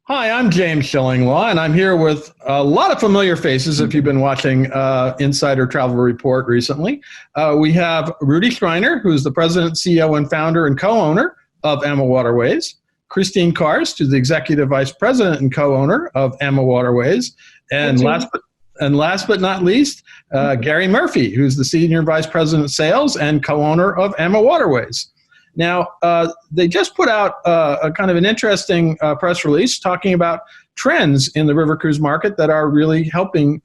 Hi, I'm James Shillinglaw, and I'm here with a lot of familiar faces if you've been watching Insider Travel Report recently. We have Rudy Schreiner, who's the president, CEO, and founder and co-owner of AmaWaterways. Christine Karst, who's the executive vice president and co-owner of AmaWaterways. And last but not least, Gary Murphy, who's the senior vice president of sales and co-owner of AmaWaterways. Now, they just put out a kind of an interesting press release talking about trends in the river cruise market that are really helping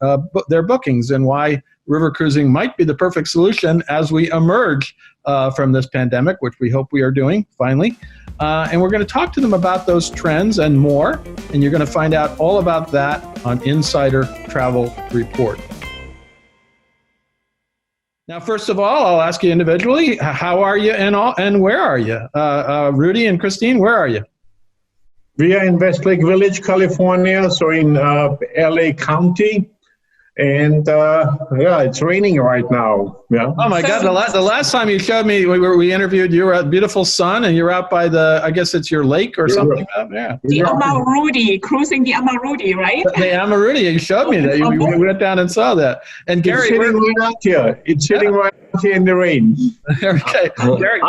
their bookings and why river cruising might be the perfect solution as we emerge from this pandemic, which we hope we are doing finally. And we're going to talk to them about those trends and more, and you're going to find out all about that on Insider Travel Report. Now, first of all, I'll ask you individually, how are you and where are you? Rudy and Christine, where are you? We are in Westlake Village, California, so in LA County. And yeah, it's raining right now. Yeah. Oh my God! The last time you showed me, we interviewed you were at beautiful sun, and you're out by the, I guess it's your lake or something out there. The AmaRudy, cruising the AmaRudy, right? The AmaRudy, you showed me that. We went down and saw that. And Gary, it's sitting right out here in the rain. Okay, Gary.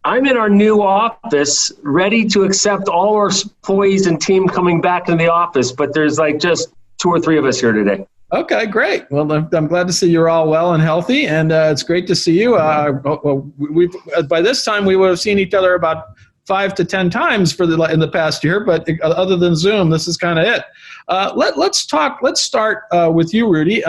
I'm in our new office, ready to accept all our employees and team coming back in the office, but there's like just 2 or 3 of us here today. Okay, great. Well, I'm glad to see you're all well and healthy, and it's great to see you. We've by this time we would have seen each other about 5 to 10 times in the past year, but other than Zoom, this is kind of it. Let's start with you, Rudy.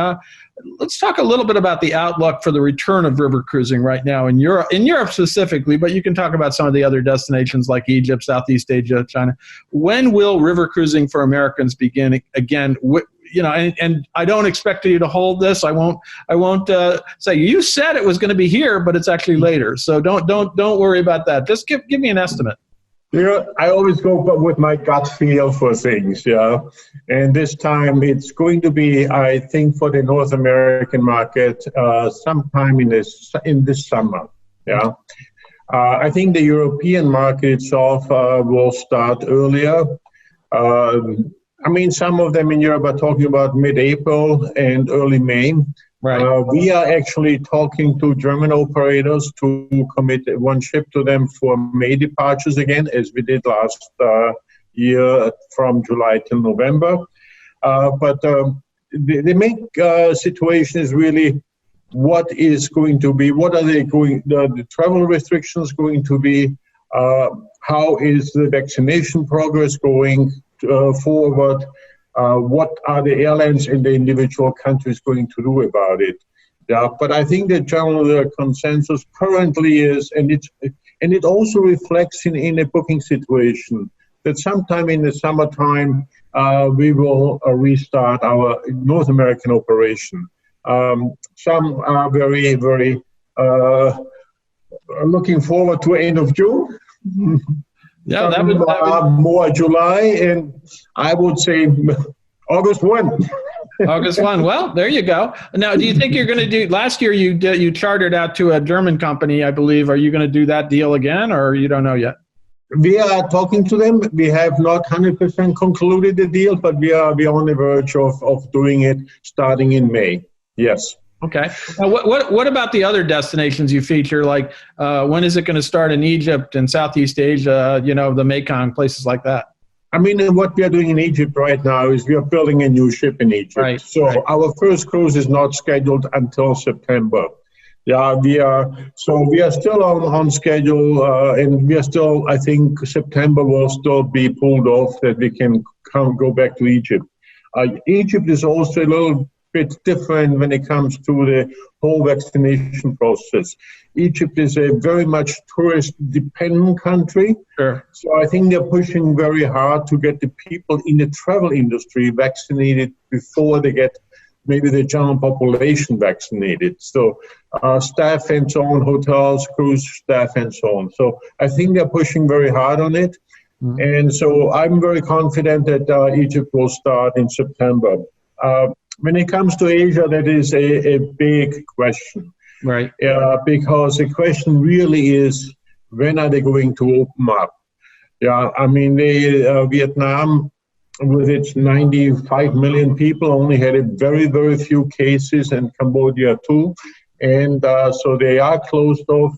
Let's talk a little bit about the outlook for the return of river cruising right now in Europe specifically, but you can talk about some of the other destinations like Egypt, Southeast Asia, China. When will river cruising for Americans begin again? And I don't expect you to hold this. I won't say you said it was going to be here, but it's actually later. So don't worry about that. Just give me an estimate. I always go with my gut feel for things, yeah. And this time it's going to be, I think, for the North American market, sometime in this summer, yeah. I think the European market itself will start earlier. I mean, some of them in Europe are talking about mid-April and early May. Right. We are actually talking to German operators to commit one ship to them for May departures again, as we did last year from July till November. But the main situation is really what are the travel restrictions going to be? How is the vaccination progress going forward? What are the airlines in the individual countries going to do about it? Yeah, but I think the general consensus currently is, and it also reflects in a booking situation, that sometime in the summertime we will restart our North American operation. Some are very, very looking forward to end of June. Yeah, that would more July, and I would say August 1. August 1. Well, there you go. Now, do you think you're going to do? Last year, you chartered out to a German company, I believe. Are you going to do that deal again, or you don't know yet? We are talking to them. We have not 100% concluded the deal, but we are on the verge of doing it starting in May. Yes. Okay. Now, what about the other destinations you feature? Like, when is it going to start in Egypt and Southeast Asia? The Mekong, places like that. I mean, what we are doing in Egypt right now is we are building a new ship in Egypt. Right. So our first cruise is not scheduled until September. Yeah, we are still on schedule, and we are still. I think September will still be pulled off that we can go back to Egypt. Egypt is also a little bit different when it comes to the whole vaccination process. Egypt is a very much tourist-dependent country. Sure. So I think they're pushing very hard to get the people in the travel industry vaccinated before they get maybe the general population vaccinated. So staff and so on, hotels, cruise staff and so on. So I think they're pushing very hard on it. Mm-hmm. And so I'm very confident that Egypt will start in September. When it comes to Asia, that is a big question. Right. Because the question really is, when are they going to open up? Yeah, I mean, Vietnam, with its 95 million people, only had a very, very few cases, and Cambodia too. And so they are closed off,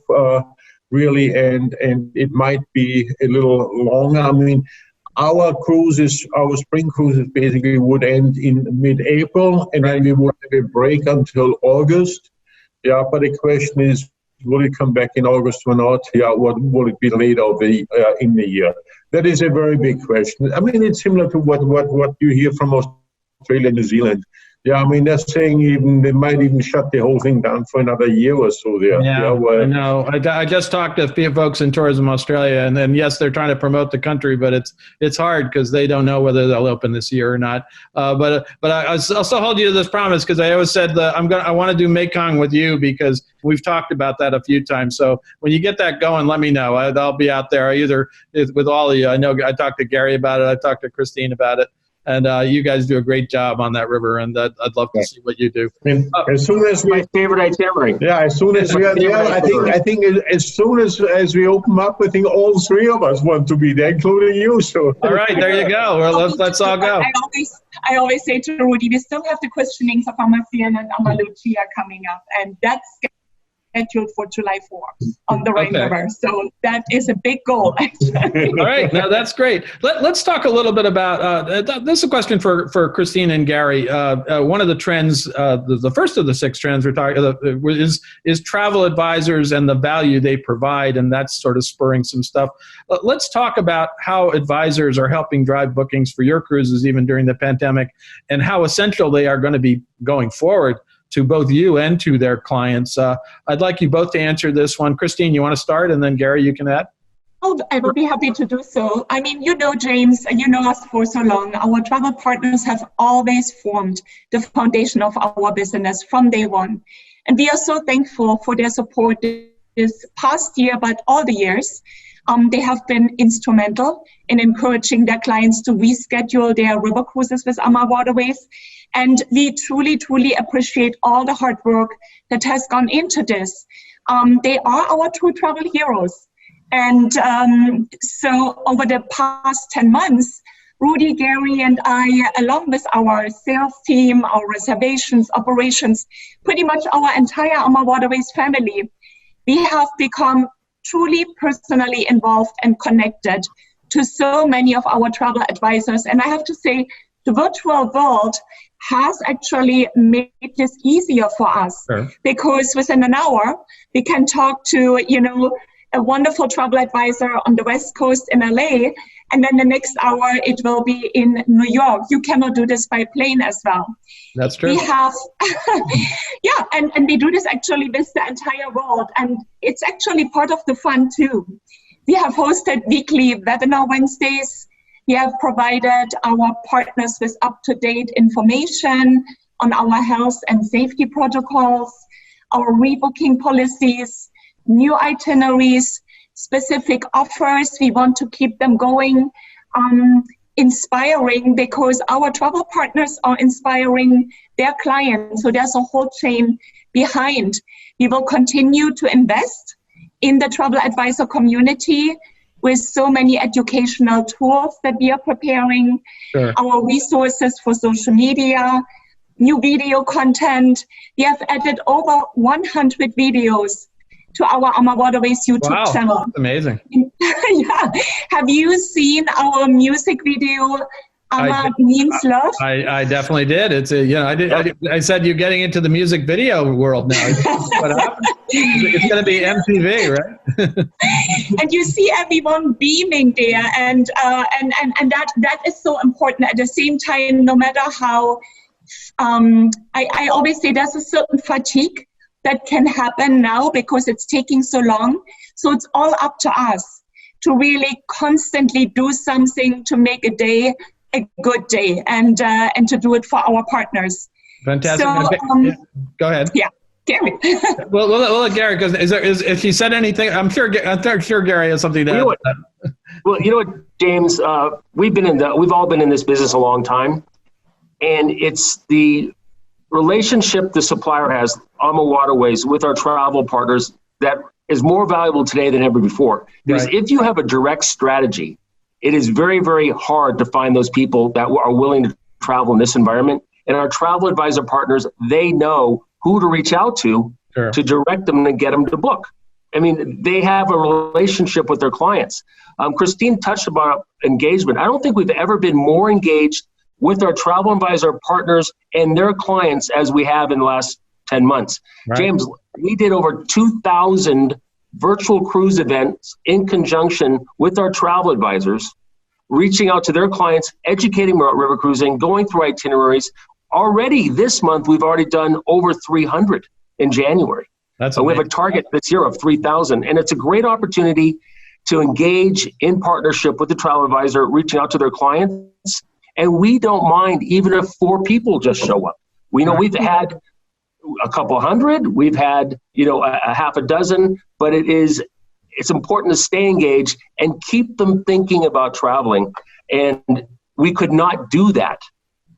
really, and it might be a little longer. I mean, our spring cruises basically would end in mid-April, and then we would have a break until August. Yeah, but the question is, will it come back in August or not? Yeah, what will it be later in the year? That is a very big question. I mean, it's similar to what you hear from Australia and New Zealand. Yeah, I mean, they're saying they might even shut the whole thing down for another year or so there. Yeah, I know. I just talked to a few folks in Tourism Australia, and then yes, they're trying to promote the country, but it's hard because they don't know whether they'll open this year or not. But I'll still hold you to this promise, because I always said that I want to do Mekong with you, because we've talked about that a few times. So when you get that going, let me know. I'll be out there either with all of you. I know I talked to Gary about it. I talked to Christine about it. And you guys do a great job on that river, and I'd love to see what you do. As soon as my favorite itinerary. Yeah, as soon as we are there, I think as soon as we open up, I think all three of us want to be there, including you. So all right, there you go. Well, let's all go. I always say to Rudy, we still have the questionings of Amazian and Amalucia coming up, and that's scheduled for July 4th on the Rhine River. So that is a big goal, actually. All right. Now, that's great. Let's talk a little bit about, this is a question for Christine and Gary. One of the trends, the first of the 6 trends we're talking is travel advisors and the value they provide, and that's sort of spurring some stuff. Let's talk about how advisors are helping drive bookings for your cruises even during the pandemic, and how essential they are going to be going forward to both you and to their clients. I'd like you both to answer this one. Christine, you want to start, and then Gary, you can add? Oh, I will be happy to do so. I mean, you know, James, you know us for so long. Our travel partners have always formed the foundation of our business from day one. And we are so thankful for their support this past year, but all the years. They have been instrumental in encouraging their clients to reschedule their river cruises with AmaWaterways. And we truly, truly appreciate all the hard work that has gone into this. They are our true travel heroes. And so over the past 10 months, Rudy, Gary, and I, along with our sales team, our reservations, operations, pretty much our entire AmaWaterways family, we have become truly personally involved and connected to so many of our travel advisors. And I have to say, the virtual world has actually made this easier for us, because within an hour, we can talk to, a wonderful travel advisor on the West Coast in LA, and then the next hour it will be in New York. You cannot do this by plane as well. That's true. We have, and we do this actually with the entire world, and it's actually part of the fun too. We have hosted weekly webinar Wednesdays. We have provided our partners with up-to-date information on our health and safety protocols, our rebooking policies, new itineraries, specific offers. We want to keep them going, inspiring, because our travel partners are inspiring their clients. So there's a whole chain behind. We will continue to invest in the travel advisor community with so many educational tools that we are preparing, our resources for social media, new video content. We have added over 100 videos to our AmaWaterways YouTube channel. That's amazing. Yeah. Have you seen our music video, Ama Means Love? I definitely did. It's I said you're getting into the music video world now. It's going to be MTV, right? And you see everyone beaming there, and that is so important. At the same time, no matter how, I always say there's a certain fatigue that can happen now because it's taking so long. So it's all up to us to really constantly do something to make a day a good day, and to do it for our partners. Fantastic. So, go ahead. Yeah, Gary. well, Gary, because if you said anything, I'm sure Gary has something to add. Well, you know what, James, we've all been in this business a long time, and it's the relationship the supplier has, AmaWaterways, with our travel partners that is more valuable today than ever before. Because if you have a direct strategy it is very, very hard to find those people that are willing to travel in this environment. And our travel advisor partners, they know who to reach out to direct them and get them to book. I mean, they have a relationship with their clients. Christine touched about engagement. I don't think we've ever been more engaged with our travel advisor partners and their clients as we have in the last 10 months. Right. James, we did over 2,000 virtual cruise events in conjunction with our travel advisors, reaching out to their clients, educating them about river cruising, going through itineraries. Already this month, we've already done over 300 in January. That's we have a target this year of 3,000. And it's a great opportunity to engage in partnership with the travel advisor, reaching out to their clients. And we don't mind even if 4 people just show up. We know we've had a couple hundred, we've had, a half a dozen, but it's important to stay engaged and keep them thinking about traveling. And we could not do that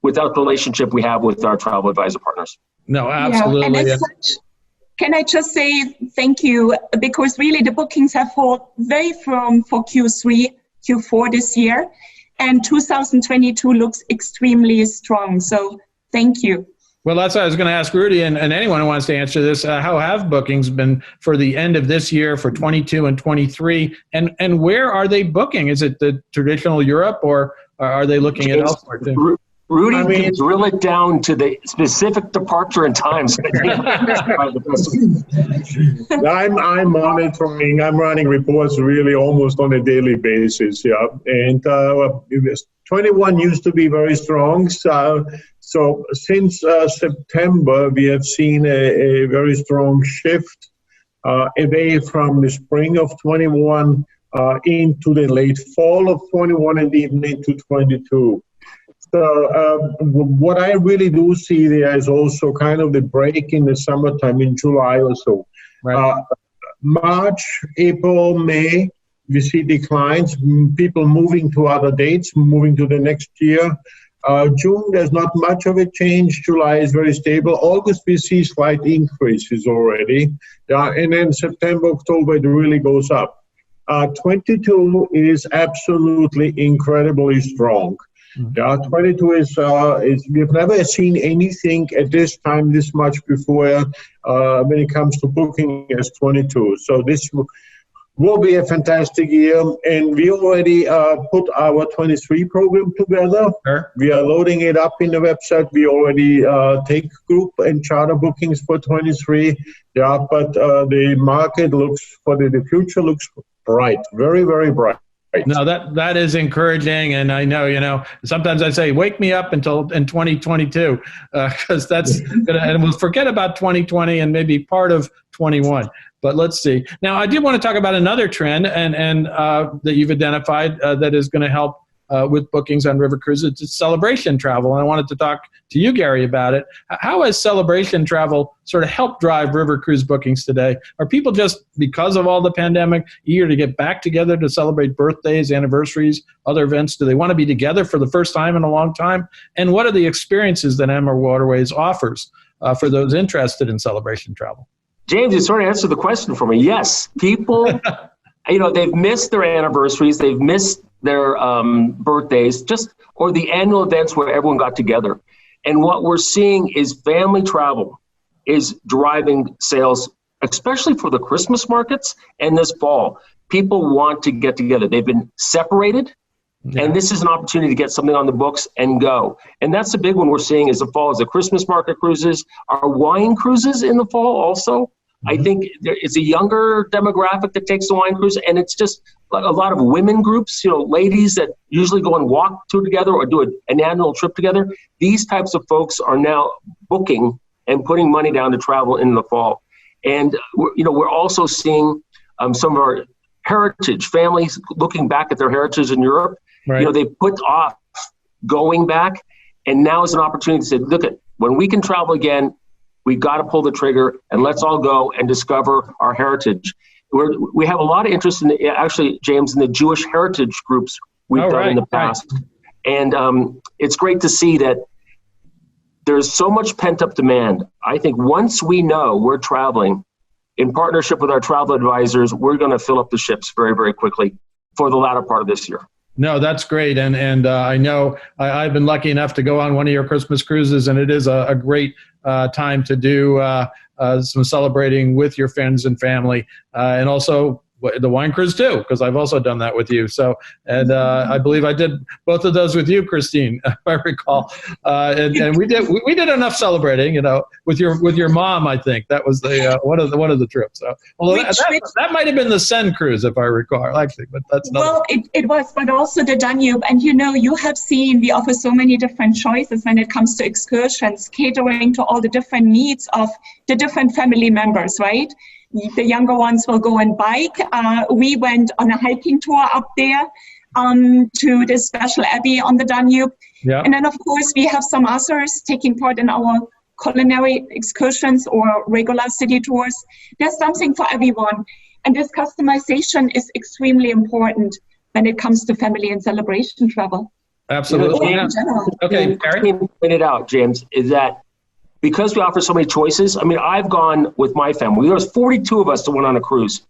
without the relationship we have with our travel advisor partners. No, absolutely. Yeah, and as such, can I just say thank you, because really the bookings have held very firm for Q3, Q4 this year, and 2022 looks extremely strong. So thank you. Well, that's what I was going to ask Rudy and anyone who wants to answer this. How have bookings been for the end of this year for 22 and 23? And where are they booking? Is it the traditional Europe, or are they looking at elsewhere too? Rudy, can drill it down to the specific departure and times. I'm monitoring. I'm running reports really almost on a daily basis. Yeah, and 21 used to be very strong. So since September, we have seen a very strong shift away from the spring of 21 into the late fall of 21 and even into 22. So what I really do see there is also kind of the break in the summertime in July or so. Right. March, April, May, we see declines, people moving to other dates, moving to the next year. June, there's not much of a change. July is very stable. August, we see slight increases already. And then September, October, it really goes up. 22 is absolutely incredibly strong. Yeah, 22 is we've never seen anything at this time this much before when it comes to booking as 22. So this will be a fantastic year, and we already put our 23 program together. Sure. We are loading it up in the website. We already take group and charter bookings for 23. Yeah, but the market for the future looks bright, very, very bright. Right. No, that is encouraging, and I know, sometimes I say, wake me up in 2022, because that's gonna, and we'll forget about 2020 and maybe part of 21. But let's see. Now, I did want to talk about another trend, and that you've identified that is going to help with bookings on river cruises. It's celebration travel, and I wanted to talk to you, Gary, about it. How has celebration travel sort of helped drive river cruise bookings today? Are people just, because of all the pandemic, eager to get back together to celebrate birthdays, anniversaries, other events? Do they want to be together for the first time in a long time? And what are the experiences that AmaWaterways offers for those interested in celebration travel? James, you sort of answered the question for me. Yes, people, they've missed their anniversaries, they've missed their birthdays, or the annual events where everyone got together. And what we're seeing is family travel is driving sales, especially for the Christmas markets and this fall. People want to get together. They've been separated, and this is an opportunity to get something on the books and go. And that's the big one we're seeing is the fall is the Christmas market cruises, our wine cruises in the fall also. I think it's a younger demographic that takes the wine cruise, and it's just a lot of women groups, ladies that usually go and walk together or do an annual trip together. These types of folks are now booking and putting money down to travel in the fall. And we're also seeing some of our heritage families looking back at their heritage in Europe. Right. They put off going back, and now is an opportunity to say, look, when we can travel again, we got to pull the trigger and let's all go and discover our heritage. We have a lot of interest in, actually, James, in the Jewish heritage groups we've done in the past. Right. And it's great to see that there's so much pent-up demand. I think once we know we're traveling, in partnership with our travel advisors, we're going to fill up the ships very, very quickly for the latter part of this year. No, that's great. And I know I've been lucky enough to go on one of your Christmas cruises, and it is a great time to do some celebrating with your friends and family, and also the wine cruise too, because I've also done that with you. So, and I believe I did both of those with you, Christine, if I recall. And we did enough celebrating, with your mom. I think that was the one of the trips. So, well, that might have been the Seine cruise, if I recall, actually. But that's not. Well, it was, but also the Danube. And you have seen we offer so many different choices when it comes to excursions, catering to all the different needs of the different family members, right? The younger ones will go and bike. We went on a hiking tour up there to this special abbey on the Danube. Yeah. And then, of course, we have some others taking part in our culinary excursions or regular city tours. There's something for everyone. And this customization is extremely important when it comes to family and celebration travel. Absolutely. In general. Okay, Barry? Pointed out, James, is that because we offer so many choices, I mean, I've gone with my family. There was 42 of us that went on a cruise.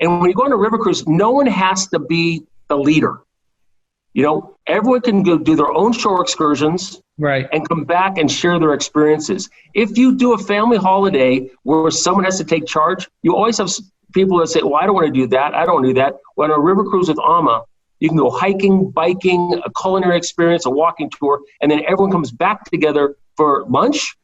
And when you go on a river cruise, no one has to be the leader. Everyone can go do their own shore excursions, right, and come back and share their experiences. If you do a family holiday where someone has to take charge, you always have people that say, well, I don't want to do that. I don't want to do that. When on a river cruise with Ama, you can go hiking, biking, a culinary experience, a walking tour, and then everyone comes back together for lunch.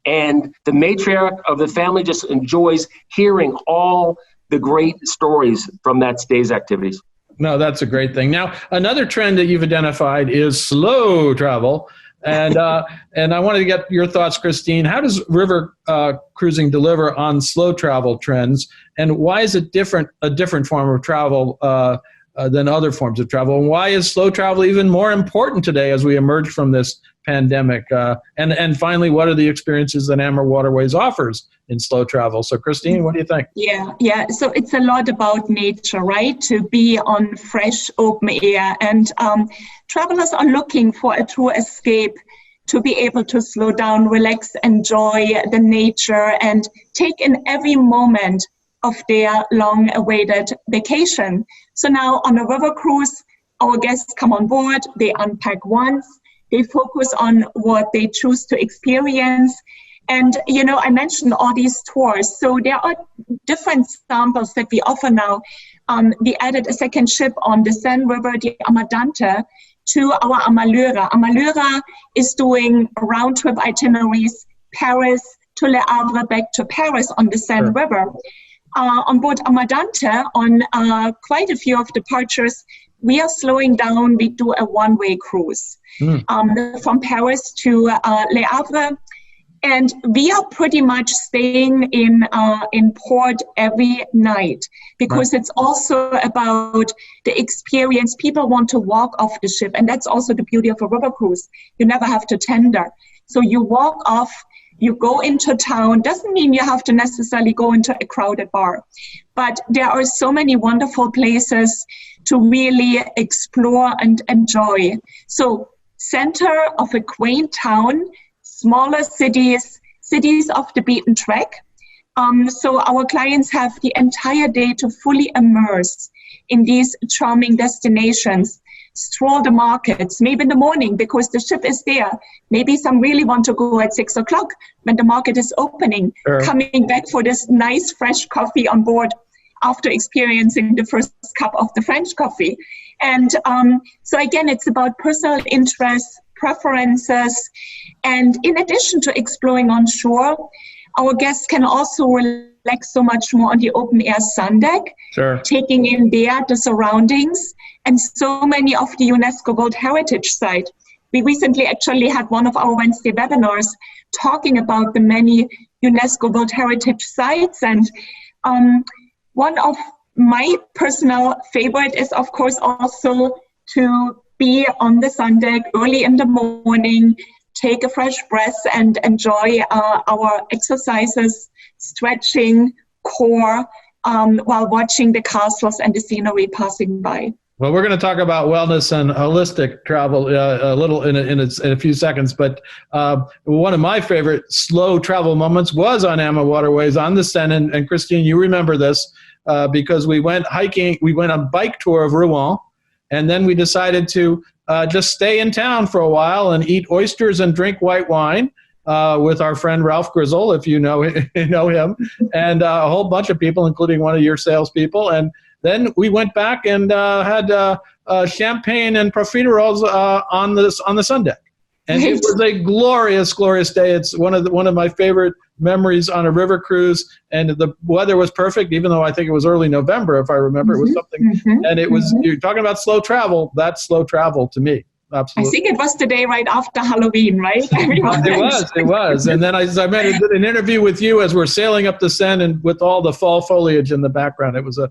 And the matriarch of the family just enjoys hearing all the great stories from that day's activities. No, that's a great thing. Now, another trend that you've identified is slow travel. And I wanted to get your thoughts, Christine. How does river cruising deliver on slow travel trends? And why is it a different form of travel than other forms of travel? And why is slow travel even more important today as we emerge from this pandemic? And finally, what are the experiences that AmaWaterways offers in slow travel? So, Christine, what do you think? Yeah. So it's a lot about nature, right? To be on fresh, open air. And travelers are looking for a true escape, to be able to slow down, relax, enjoy the nature, and take in every moment of their long-awaited vacation. So now on a river cruise, our guests come on board, they unpack once, they focus on what they choose to experience. And, I mentioned all these tours. So there are different samples that we offer now. We added a second ship on the Seine River, the Amadante, to our Amalura. Amalura is doing round-trip itineraries, Paris to Le Havre, back to Paris on the Seine River. On board Amadante, on quite a few of departures, we are slowing down. We do a one-way cruise from Paris to Le Havre. And we are pretty much staying in port every night, because it's also about the experience. People want to walk off the ship. And that's also the beauty of a river cruise. You never have to tender. So you walk off, you go into town. Doesn't mean you have to necessarily go into a crowded bar. But there are so many wonderful places to really explore and enjoy. So center of a quaint town, smaller cities off the beaten track. So our clients have the entire day to fully immerse in these charming destinations, stroll the markets, maybe in the morning because the ship is there. Maybe some really want to go at 6 o'clock when the market is opening, coming back for this nice fresh coffee on board after experiencing the first cup of the French coffee. And so again, it's about personal interests, preferences. And in addition to exploring on shore, our guests can also relax so much more on the open air sun deck, taking in there the surroundings and so many of the UNESCO World Heritage Site. We recently actually had one of our Wednesday webinars talking about the many UNESCO World Heritage Sites. And one of my personal favorite is, of course, also to be on the sun deck early in the morning, take a fresh breath and enjoy our exercises, stretching, core, while watching the castles and the scenery passing by. Well, we're going to talk about wellness and holistic travel a little in a few seconds. But one of my favorite slow travel moments was on AmaWaterways on the Seine. And Christine, you remember this because we went hiking. We went on a bike tour of Rouen. And then we decided to just stay in town for a while and eat oysters and drink white wine with our friend Ralph Grizzle, if you know him, and a whole bunch of people, including one of your salespeople. And then we went back and had champagne and profiteroles on the sun deck. And it was a glorious, glorious day. It's one of my favorite memories on a river cruise. And the weather was perfect, even though I think it was early November, if I remember. It was something. And it was, you're talking about slow travel. That's slow travel to me. Absolutely. I think it was the day right after Halloween, right? It was. And then I did an interview with you as we're sailing up the Seine and with all the fall foliage in the background. It was a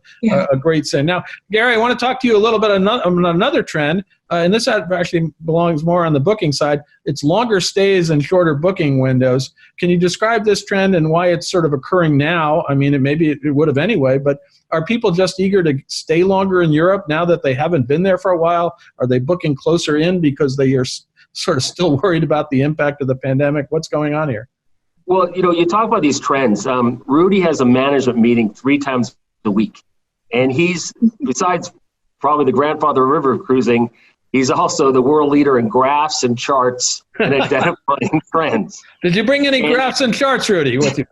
great scene. Now, Gary, I want to talk to you a little bit on another trend, and this actually belongs more on the booking side. It's longer stays and shorter booking windows. Can you describe this trend and why it's sort of occurring now? I mean, maybe it would have anyway, but are people just eager to stay longer in Europe now that they haven't been there for a while? Are they booking closer in because they are sort of still worried about the impact of the pandemic? What's going on here? Well, you talk about these trends. Rudy has a management meeting 3 times a week. And he's, besides probably the grandfather of river cruising, he's also the world leader in graphs and charts and identifying trends. Did you bring any graphs and charts, Rudy, with you?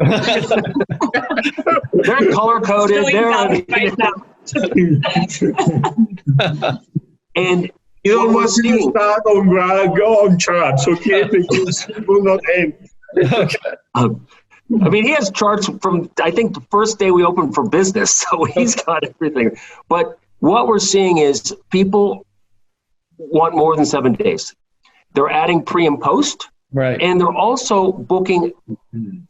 They're color-coded. And you don't want to start go on charts, okay? Because it will not end. Okay. I mean, he has charts from, I think, the first day we opened for business, so he's got everything. But what we're seeing is people want more than 7 days. They're adding pre and post, right? And they're also booking,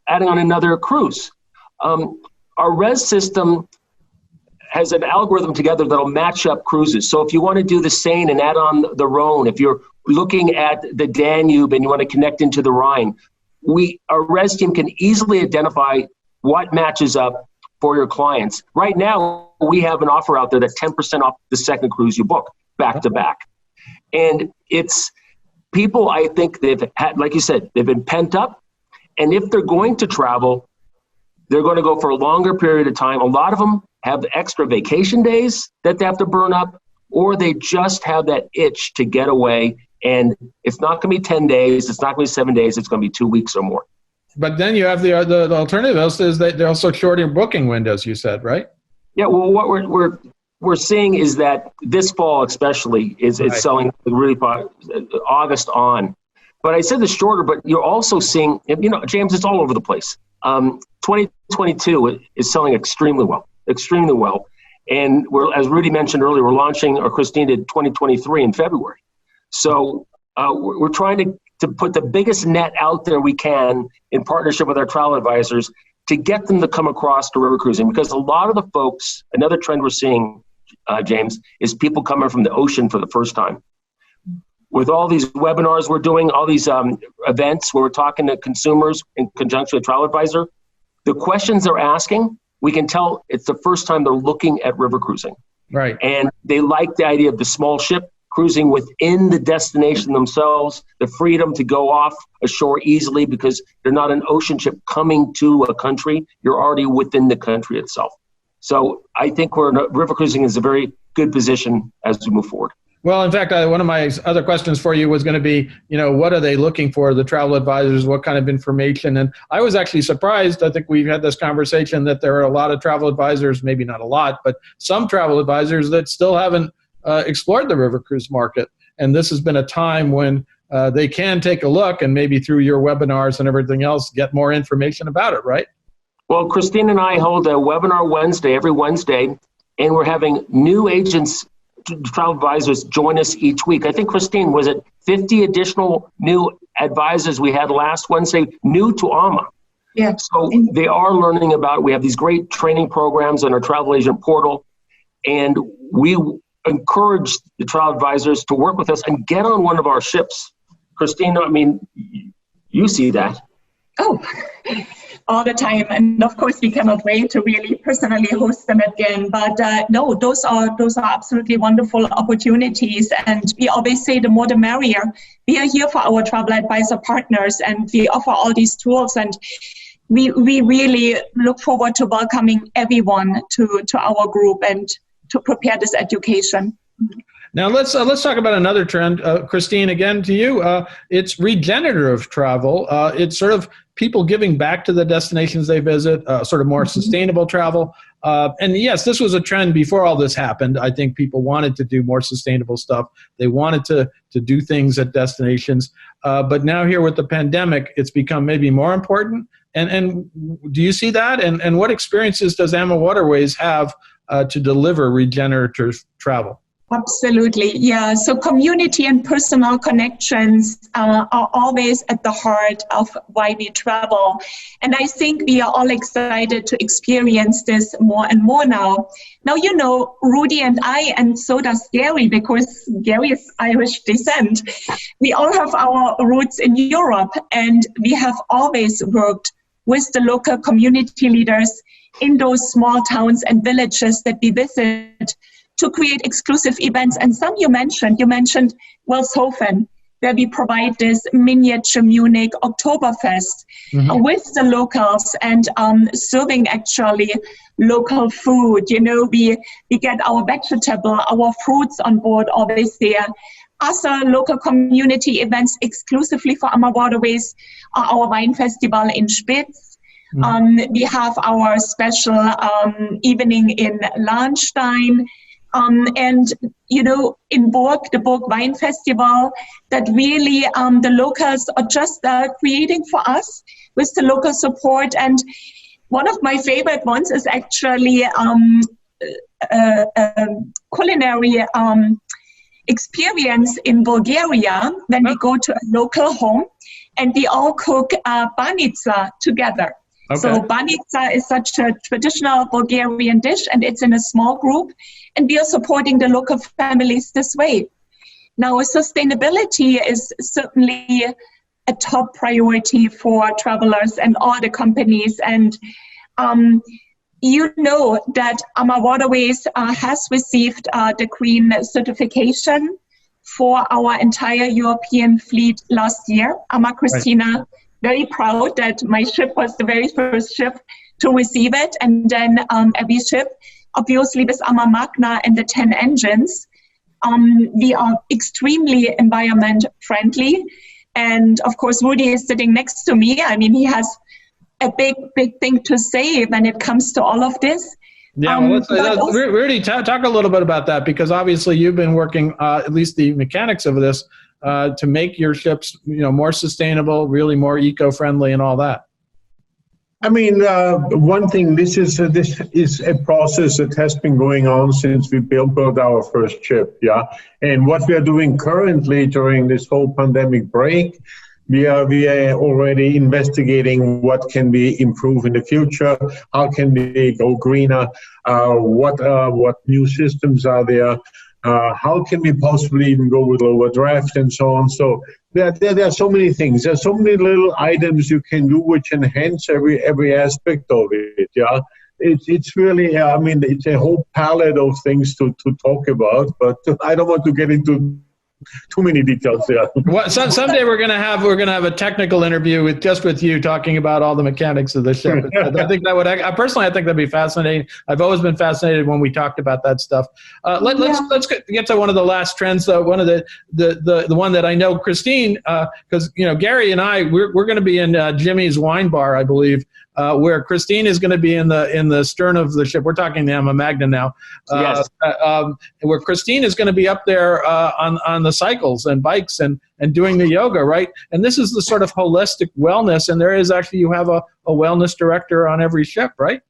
adding on another cruise. Our res system has an algorithm together that'll match up cruises. So if you want to do the Seine and add on the Rhone, if you're looking at the Danube and you want to connect into the Rhine, our res team can easily identify what matches up for your clients. Right now, we have an offer out there that's 10% off the second cruise you book, back to back. And it's people, I think they've had, like you said, they've been pent up. And if they're going to travel, they're going to go for a longer period of time. A lot of them have extra vacation days that they have to burn up, or they just have that itch to get away. And it's not going to be 10 days. It's not going to be 7 days. It's going to be 2 weeks or more. But then you have the alternative is that they're also shorter booking windows, you said, right? Yeah, well, what we're seeing is that this fall especially is selling really August on. But I said the shorter, but you're also seeing, James, it's all over the place. 2022 is selling extremely well. And as Rudy mentioned earlier, we're launching, or Christine did, 2023 in February. So we're trying to put the biggest net out there we can in partnership with our travel advisors to get them to come across to river cruising, because a lot of the folks, another trend we're seeing, James, is people coming from the ocean for the first time. With all these webinars we're doing, all these events where we're talking to consumers in conjunction with travel advisor, the questions they're asking, we can tell it's the first time they're looking at river cruising. Right. And they like the idea of the small ship cruising within the destination themselves, the freedom to go off ashore easily because they're not an ocean ship coming to a country. You're already within the country itself. So I think river cruising is a very good position as we move forward. Well, in fact, one of my other questions for you was going to be, what are they looking for, the travel advisors, what kind of information? And I was actually surprised, I think we've had this conversation, that there are a lot of travel advisors, maybe not a lot, but some travel advisors that still haven't explored the river cruise market. And this has been a time when they can take a look and maybe through your webinars and everything else, get more information about it, right? Well, Christine and I hold a webinar every Wednesday, and we're having new agents, travel advisors join us each week. I think, Christine, was it 50 additional new advisors we had last Wednesday, new to AMA? Yeah. So they are learning about it. We have these great training programs on our travel agent portal, and we encourage the travel advisors to work with us and get on one of our ships. Christine, I mean, you see that. Oh, all the time. And of course, we cannot wait to really personally host them again. But no, those are absolutely wonderful opportunities. And we always say the more the merrier. We are here for our travel advisor partners, and we offer all these tools. And we really look forward to welcoming everyone to our group and to prepare this education. Now let's talk about another trend, Christine. Again to you, it's regenerative travel. It's sort of people giving back to the destinations they visit, sort of more sustainable travel. And yes, this was a trend before all this happened. I think people wanted to do more sustainable stuff. They wanted to do things at destinations. But now here with the pandemic, it's become maybe more important. And do you see that? And what experiences does AmaWaterways have to deliver regenerative travel? Absolutely. Yeah. So community and personal connections are always at the heart of why we travel. And I think we are all excited to experience this more and more now. Now, you know, Rudy and I, and so does Gary, because Gary is Irish descent. We all have our roots in Europe, and we have always worked with the local community leaders in those small towns and villages that we visit to create exclusive events. And some you mentioned Welshofen, where we provide this miniature Munich Oktoberfest with the locals and serving actually local food. You know, we get our vegetable, our fruits on board always there. Other local community events exclusively for AmaWaterways are our wine festival in Spitz. We have our special evening in Lahnstein. And, you know, in Burg, the Burg Wine Festival, that really the locals are just creating for us with the local support. And one of my favorite ones is actually culinary experience in Bulgaria when we go to a local home and we all cook banitsa together. Okay. So banitsa is such a traditional Bulgarian dish, and it's in a small group, and we are supporting the local families this way. Now, sustainability is certainly a top priority for travelers and all the companies, and you know that AmaWaterways has received the Green certification for our entire European fleet last year. Christina, very proud that my ship was the very first ship to receive it. And then every ship, obviously with Magna and the 10 engines, we are extremely environment friendly. And of course, Rudy is sitting next to me. I mean, he has a big thing to say when it comes to all of this. Yeah, well, Rudy, talk a little bit about that, because obviously you've been working, at least the mechanics of this, to make your ships, you know, more sustainable, really more eco-friendly, and all that. I mean, one thing, this is a process that has been going on since we built our first ship, yeah. And what we are doing currently during this whole pandemic break, we are already investigating what can be improved in the future, how can we go greener, what new systems are there, how can we possibly even go with lower draft and so on. So there are so many things. There are so many little items you can do which enhance every aspect of it. Yeah, it's really, I mean, it's a whole palette of things to talk about, but I don't want to get into too many details there. Well, someday we're gonna have a technical interview with you talking about all the mechanics of the ship. I think that would, I personally, I think that'd be fascinating. I've always been fascinated when we talked about that stuff. Let's get to one of the last trends. One of the one that I know, Christine, because you know Gary and I, we're going to be in Jimmy's Wine Bar, I believe, where Christine is going to be in the stern of the ship. We're talking the Magna now. Yes. Where Christine is going to be up there on the cycles and bikes and doing the yoga, right? And this is the sort of holistic wellness. And there is actually, you have a wellness director on every ship, right?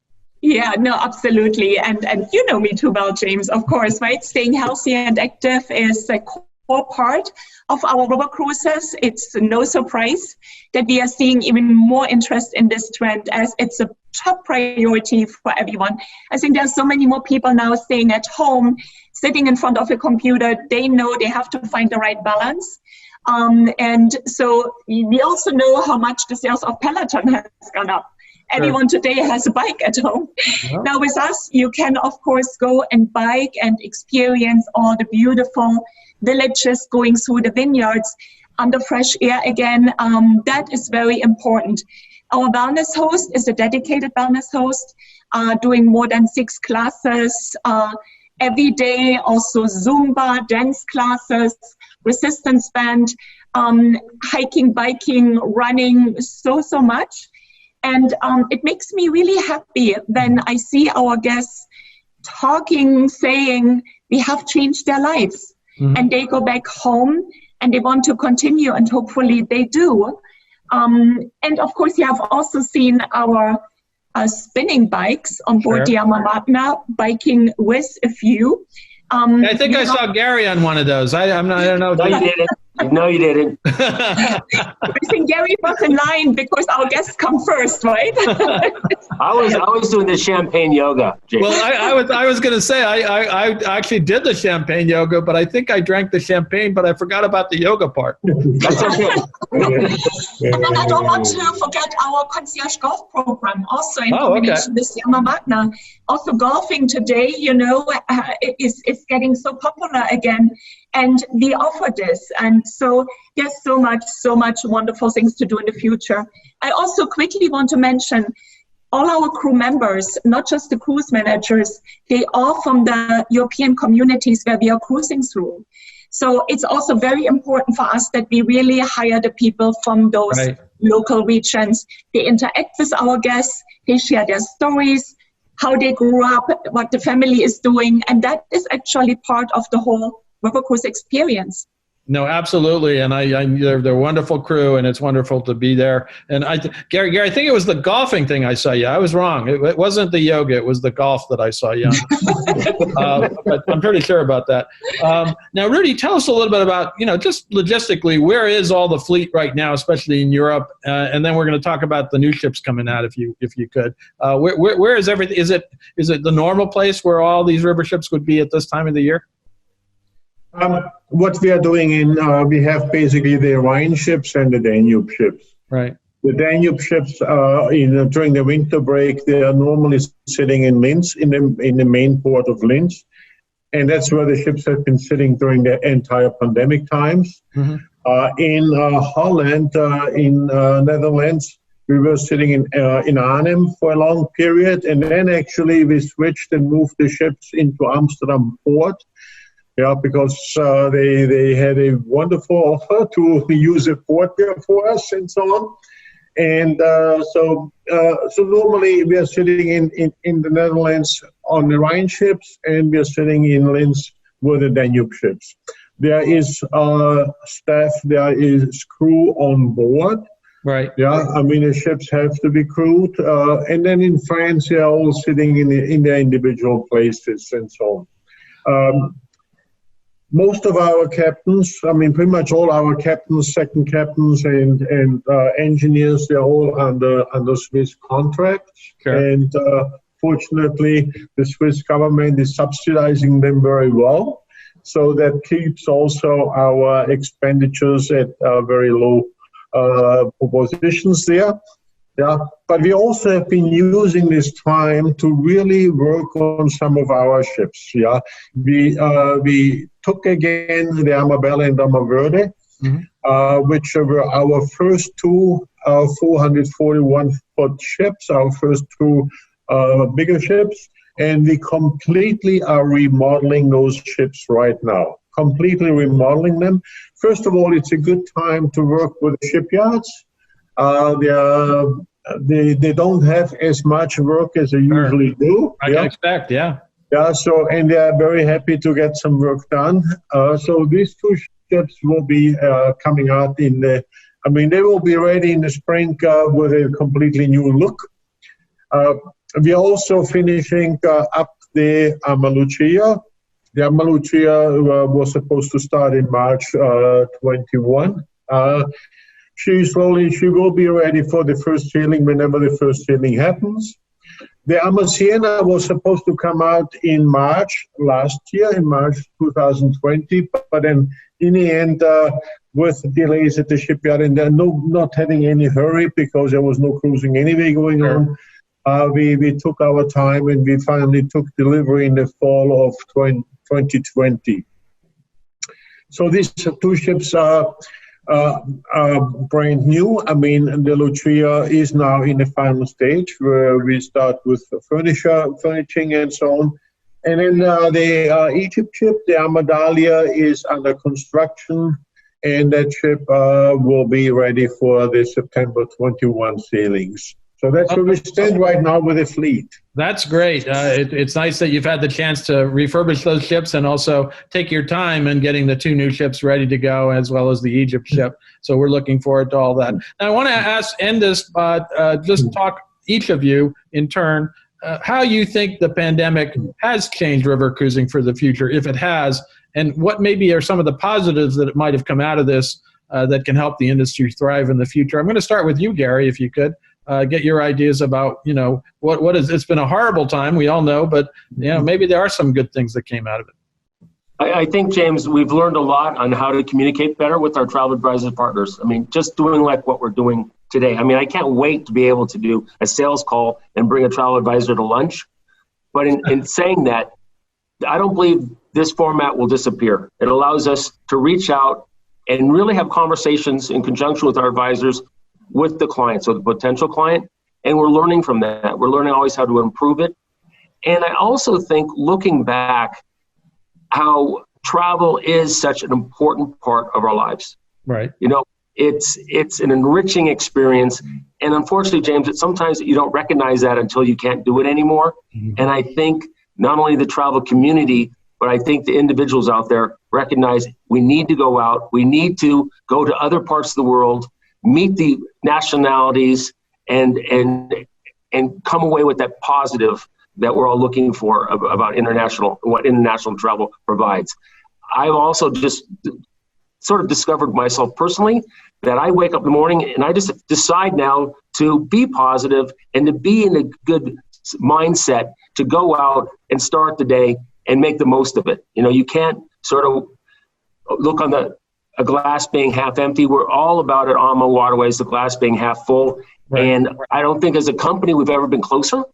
Yeah, no, absolutely. And you know me too well, James, of course, right? Staying healthy and active is a core part of our river cruises. It's no surprise that we are seeing even more interest in this trend, as it's a top priority for everyone. I think there's so many more people now staying at home, sitting in front of a computer. They know they have to find the right balance. And so we also know how much the sales of Peloton has gone up. Everyone today has a bike at home. Yeah. Now with us, you can, of course, go and bike and experience all the beautiful villages going through the vineyards under fresh air again. That is very important. Our wellness host is a dedicated wellness host, doing more than 6 classes every day, also Zumba, dance classes, resistance band, hiking, biking, running, so much. And it makes me really happy when I see our guests talking, saying they have changed their lives. And they go back home and they want to continue, and hopefully they do. And of course, you have also seen our spinning bikes on board the AmaWaterways, biking with a few. I think I saw Gary on one of those. I don't know. No, you didn't. No, you didn't. I think Gary was in line because our guests come first, right? I was doing the champagne yoga, James. Well, I was going to say I actually did the champagne yoga, but I think I drank the champagne, but I forgot about the yoga part. That's okay. And then I don't want to forget our concierge golf program, also in combination with the AmaWaterways. Also, golfing today, is getting so popular again, and we offer this. And so there's so much wonderful things to do in the future. I also quickly want to mention all our crew members, not just the cruise managers, they are from the European communities where we are cruising through. So it's also very important for us that we really hire the people from those local regions. They interact with our guests, they share their stories, how they grew up, what the family is doing, and that is actually part of the whole river cruise experience. No, absolutely, and they're a wonderful crew, and it's wonderful to be there. And Gary, I think it was the golfing thing I saw you. I was wrong. It wasn't the yoga; it was the golf that I saw you on. But I'm pretty sure about that. Now, Rudy, tell us a little bit about just logistically, where is all the fleet right now, especially in Europe, and then we're going to talk about the new ships coming out, if you could. Where is everything? Is it the normal place where all these river ships would be at this time of the year? What we are doing we have basically the Rhine ships and the Danube ships. Right. The Danube ships during the winter break, they are normally sitting in Linz, in the main port of Linz, and that's where the ships have been sitting during the entire pandemic times. In Holland, in Netherlands, we were sitting in Arnhem for a long period, and then actually we switched and moved the ships into Amsterdam port. Yeah, because they had a wonderful offer to use a port there for us and so on. And so normally we are sitting in the Netherlands on the Rhine ships, and we are sitting in Linz with the Danube ships. There is staff, there is crew on board. Right. Yeah, I mean, the ships have to be crewed. And then in France, they are all sitting in their individual places and so on. Most of our captains, pretty much all our captains, second captains, and engineers, they're all under Swiss contracts. Sure. And fortunately, the Swiss government is subsidizing them very well. So that keeps also our expenditures at very low positions there. Yeah, but we also have been using this time to really work on some of our ships. Yeah, we took again the AmaBella and AmaVerde, which were our first two 441-foot ships, our first two bigger ships, and we completely are remodeling those ships right now. Completely remodeling them. First of all, it's a good time to work with the shipyards. They don't have as much work as they usually do. I can expect, yeah. Yeah, so, and they are very happy to get some work done. So these two ships will be coming out they will be ready in the spring with a completely new look. We are also finishing up the AmaLucia. The AmaLucia was supposed to start in March 21. She will be ready for the first sailing whenever the first sailing happens. The AmaSiena was supposed to come out in March last year, in March 2020, but then in the end, with delays at the shipyard and not having any hurry because there was no cruising anyway going on, we took our time and we finally took delivery in the fall of 2020. So these two ships are brand new. The Lucia is now in the final stage where we start with furnishing and so on. And then the Egypt ship, the Amadalia, is under construction, and that ship will be ready for the September 21 sailings. So that's where we stand right now with the fleet. That's great. It's nice that you've had the chance to refurbish those ships and also take your time in getting the 2 new ships ready to go, as well as the Egypt ship. So we're looking forward to all that. Now, I want to end this, just talk each of you in turn, how you think the pandemic has changed river cruising for the future, if it has, and what maybe are some of the positives that it might have come out of this that can help the industry thrive in the future. I'm going to start with you, Gary, if you could. Get your ideas about, what is, it's been a horrible time, we all know, but, maybe there are some good things that came out of it. I think, James, we've learned a lot on how to communicate better with our travel advisor partners. I mean, just doing like what we're doing today. I mean, I can't wait to be able to do a sales call and bring a travel advisor to lunch. But in saying that, I don't believe this format will disappear. It allows us to reach out and really have conversations in conjunction with our advisors with the client, so the potential client, and we're learning from that. We're learning always how to improve it. And I also think, looking back, how travel is such an important part of our lives. Right. It's an enriching experience. And unfortunately, James, sometimes you don't recognize that until you can't do it anymore. Mm-hmm. And I think not only the travel community, but I think the individuals out there recognize we need to go out. We need to go to other parts of the world, meet the nationalities, and come away with that positive that we're all looking for about what international travel provides. I've also just sort of discovered myself personally that I wake up in the morning and I just decide now to be positive and to be in a good mindset to go out and start the day and make the most of it. You can't sort of look on a glass being half empty. We're all about it on AmaWaterways, the glass being half full. Right. And I don't think as a company we've ever been closer.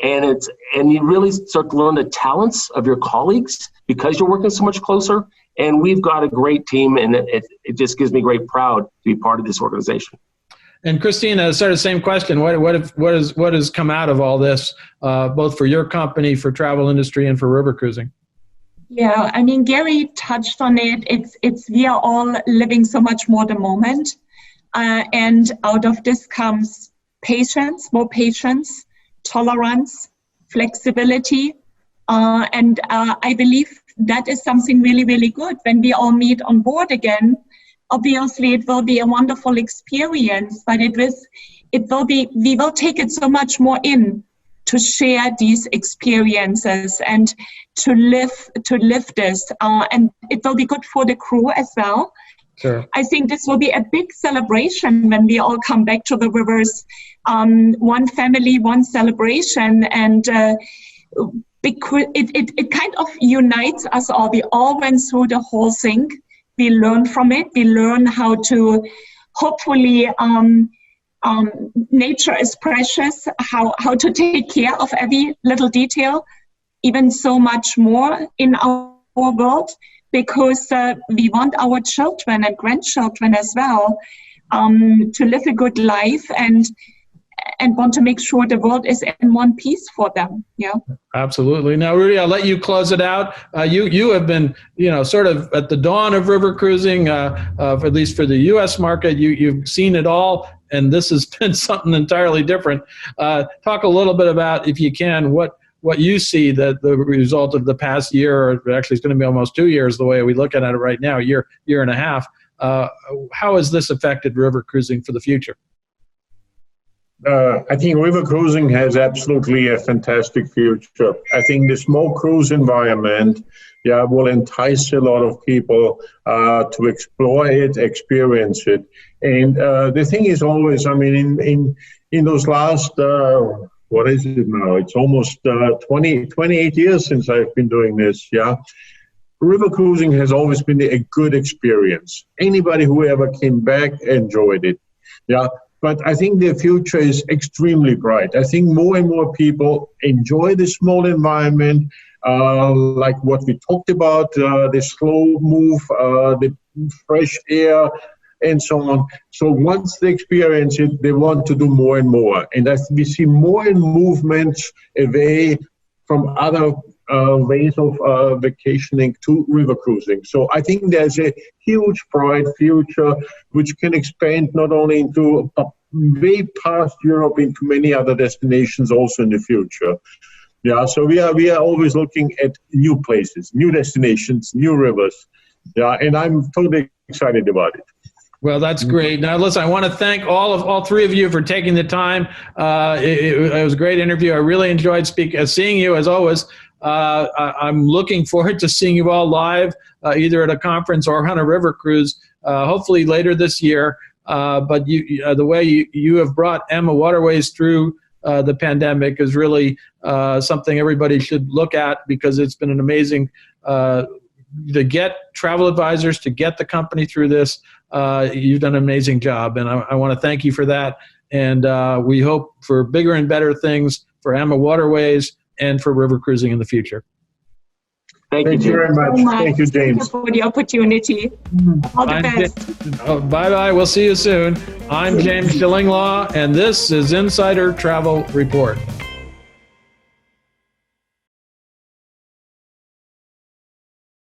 And you really start to learn the talents of your colleagues because you're working so much closer. And we've got a great team, and it just gives me great pride to be part of this organization. And Christina, sort of same question. What has come out of all this, both for your company, for travel industry, and for river cruising? Yeah, I mean, Gary touched on it. It's we are all living so much more the moment, and out of this comes patience, more patience, tolerance, flexibility, and I believe that is something really, really good. When we all meet on board again, obviously it will be a wonderful experience, but we will take it so much more in to share these experiences and to live this, and it will be good for the crew as well. Sure. I think this will be a big celebration when we all come back to the rivers. One family, one celebration, and because it kind of unites us all. We all went through the whole thing. We learn from it. We learn how to hopefully nature is precious, how to take care of every little detail, even so much more in our world, because we want our children and grandchildren as well to live a good life and want to make sure the world is in one piece for them. Yeah. Absolutely. Now, Rudy, I'll let you close it out. You have been, sort of at the dawn of river cruising, at least for the U.S. market. You've seen it all, and this has been something entirely different. Talk a little bit about, if you can, what you see that the result of the past year, or actually it's going to be almost 2 years the way we look at it right now, year and a half. How has this affected river cruising for the future? I think river cruising has absolutely a fantastic future. I think the small cruise environment, will entice a lot of people to explore it, experience it. And the thing is always, I mean, in those last, what is it now? It's almost 28 years since I've been doing this, River cruising has always been a good experience. Anybody who ever came back enjoyed it, But I think the future is extremely bright. I think more and more people enjoy the small environment, like what we talked about, the slow move, the fresh air, and so on. So once they experience it, they want to do more and more. And as we see more and movements away from other ways of vacationing to river cruising. So I think there's a huge bright future which can expand not only into way past Europe into many other destinations also in the future. Yeah, so we are always looking at new places, new destinations, new rivers. Yeah, and I'm totally excited about it. Well, that's great. Now, listen, I want to thank all three of you for taking the time. It was a great interview. I really enjoyed seeing you, as always. I'm looking forward to seeing you all live, either at a conference or on a river cruise, hopefully later this year. But the way you have brought AmaWaterways through the pandemic is really something everybody should look at, because it's been an amazing to get travel advisors, to get the company through this. You've done an amazing job, and I want to thank you for that. And we hope for bigger and better things for AmaWaterways and for river cruising in the future. Thank you very much. Thank you, James. Thank you for the opportunity. All the best. Bye-bye. We'll see you soon. I'm James Schillinglaw, and this is Insider Travel Report.